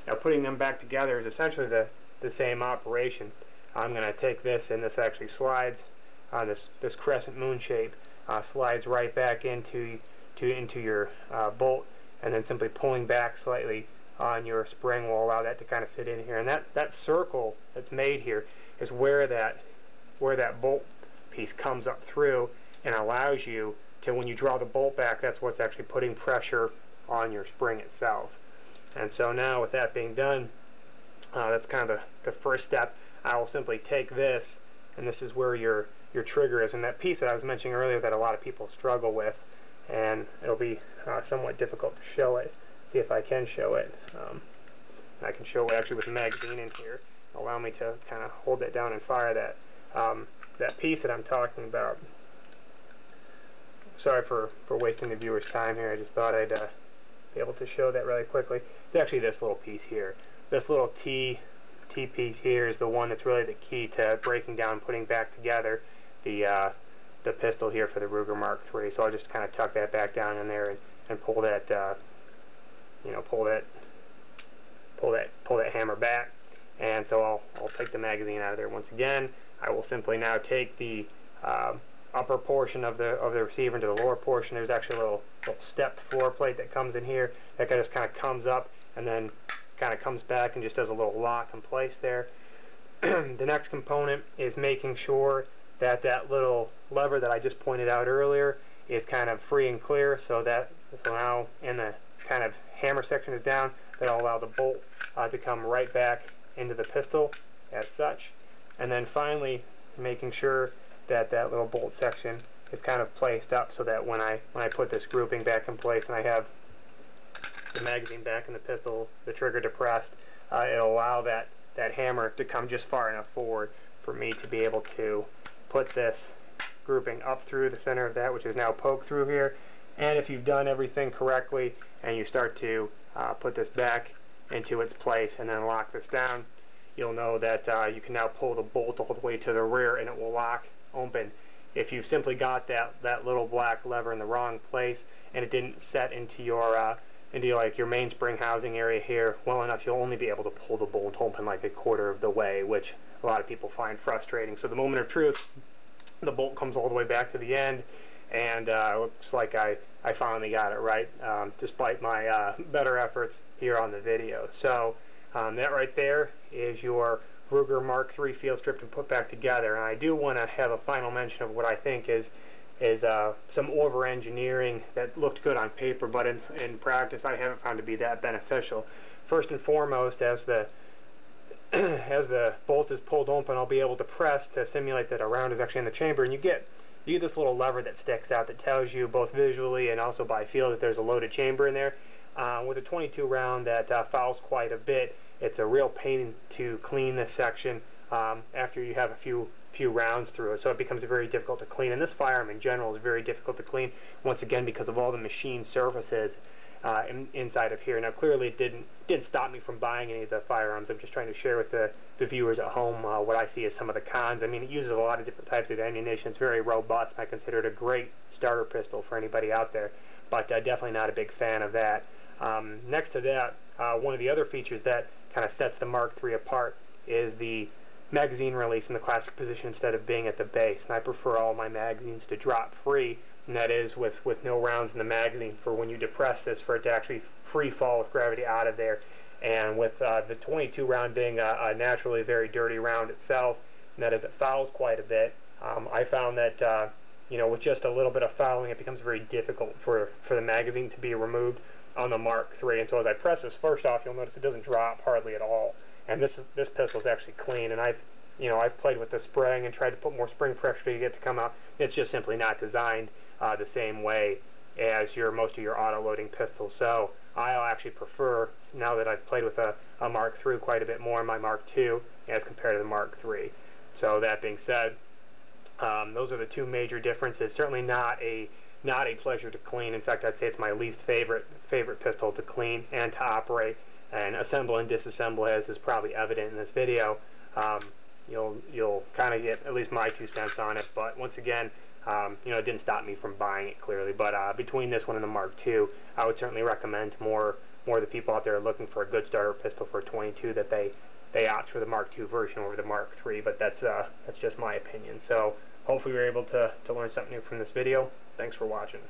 Now putting them back together is essentially the same operation. I'm going to take this, and this actually slides on this crescent moon shape, slides right back into your bolt, and then simply pulling back slightly on your spring will allow that to kind of fit in here. And that circle that's made here is where that bolt piece comes up through and allows you to, when you draw the bolt back, that's what's actually putting pressure on your spring itself. And so now with that being done, that's kind of the first step. I will simply take this, and this is where your trigger is, and that piece that I was mentioning earlier that a lot of people struggle with, and it'll be somewhat difficult to show it. See if I can show it. I can show it actually with the magazine in here. Allow me to kind of hold that down and fire that piece that I'm talking about. Sorry for wasting the viewer's time here. I just thought I'd be able to show that really quickly. It's actually this little piece here. This little T piece here is the one that's really the key to breaking down and putting back together the pistol here for the Ruger Mark III. So I'll just kind of tuck that back down in there and pull that pull that hammer back. And so I'll take the magazine out of there once again. I will simply now take the upper portion of the receiver into the lower portion. There's actually a little stepped floor plate that comes in here that just kind of comes up and then kind of comes back and just does a little lock in place there. The next component is making sure that little lever that I just pointed out earlier is kind of free and clear, so now in the kind of hammer section is down, that'll allow the bolt to come right back into the pistol as such. And then finally making sure that little bolt section is kind of placed up so that when I put this grouping back in place and I have the magazine back in the pistol, the trigger depressed, it'll allow that hammer to come just far enough forward for me to be able to put this grouping up through the center of that, which is now poked through here. And if you've done everything correctly and you start to put this back into its place and then lock this down, you'll know that you can now pull the bolt all the way to the rear and it will lock open. If you've simply got that little black lever in the wrong place and it didn't set into your your mainspring housing area here well enough, you'll only be able to pull the bolt open like a quarter of the way, which a lot of people find frustrating. So the moment of truth, the bolt comes all the way back to the end, and it looks like I finally got it right, despite my better efforts here on the video. So that right there is your Ruger Mark III field stripped and put back together. And I do want to have a final mention of what I think is some over-engineering that looked good on paper, but in practice I haven't found to be that beneficial. First and foremost, as the bolt is pulled open, I'll be able to press to simulate that a round is actually in the chamber, and you get this little lever that sticks out that tells you both visually and also by feel that there's a loaded chamber in there. With a 22 round that fouls quite a bit, it's a real pain to clean this section after you have a few rounds through it, so it becomes very difficult to clean. And this firearm in general is very difficult to clean, once again because of all the machine surfaces inside of here. Now clearly it didn't stop me from buying any of the firearms. I'm just trying to share with the viewers at home what I see as some of the cons. I mean, it uses a lot of different types of ammunition. It's very robust. I consider it a great starter pistol for anybody out there, but definitely not a big fan of that. Next to that, one of the other features that kind of sets the Mark III apart is the magazine release in the classic position instead of being at the base. And I prefer all my magazines to drop free, and that is with no rounds in the magazine, for when you depress this, for it to actually free fall with gravity out of there. And with the 22 round being a naturally very dirty round itself, and that is, it fouls quite a bit, I found that with just a little bit of fouling, it becomes very difficult for the magazine to be removed on the Mark III. And so as I press this, first off, you'll notice it doesn't drop hardly at all. And this pistol is actually clean, and I've played with the spring and tried to put more spring pressure to get it to come out. It's just simply not designed the same way as most of your auto-loading pistols. So I'll actually prefer, now that I've played with a Mark III quite a bit more, my Mark II as compared to the Mark III. So that being said, those are the two major differences. Certainly not a pleasure to clean. In fact, I'd say it's my least favorite pistol to clean and to operate and assemble and disassemble, as is probably evident in this video. You'll kind of get at least my 2 cents on it. But once again, it didn't stop me from buying it clearly. But between this one and the Mark II, I would certainly recommend to more more of the people out there are looking for a good starter pistol for a 22 that they opt for the Mark II version over the Mark III, but that's just my opinion. So hopefully you're able to learn something new from this video. Thanks for watching.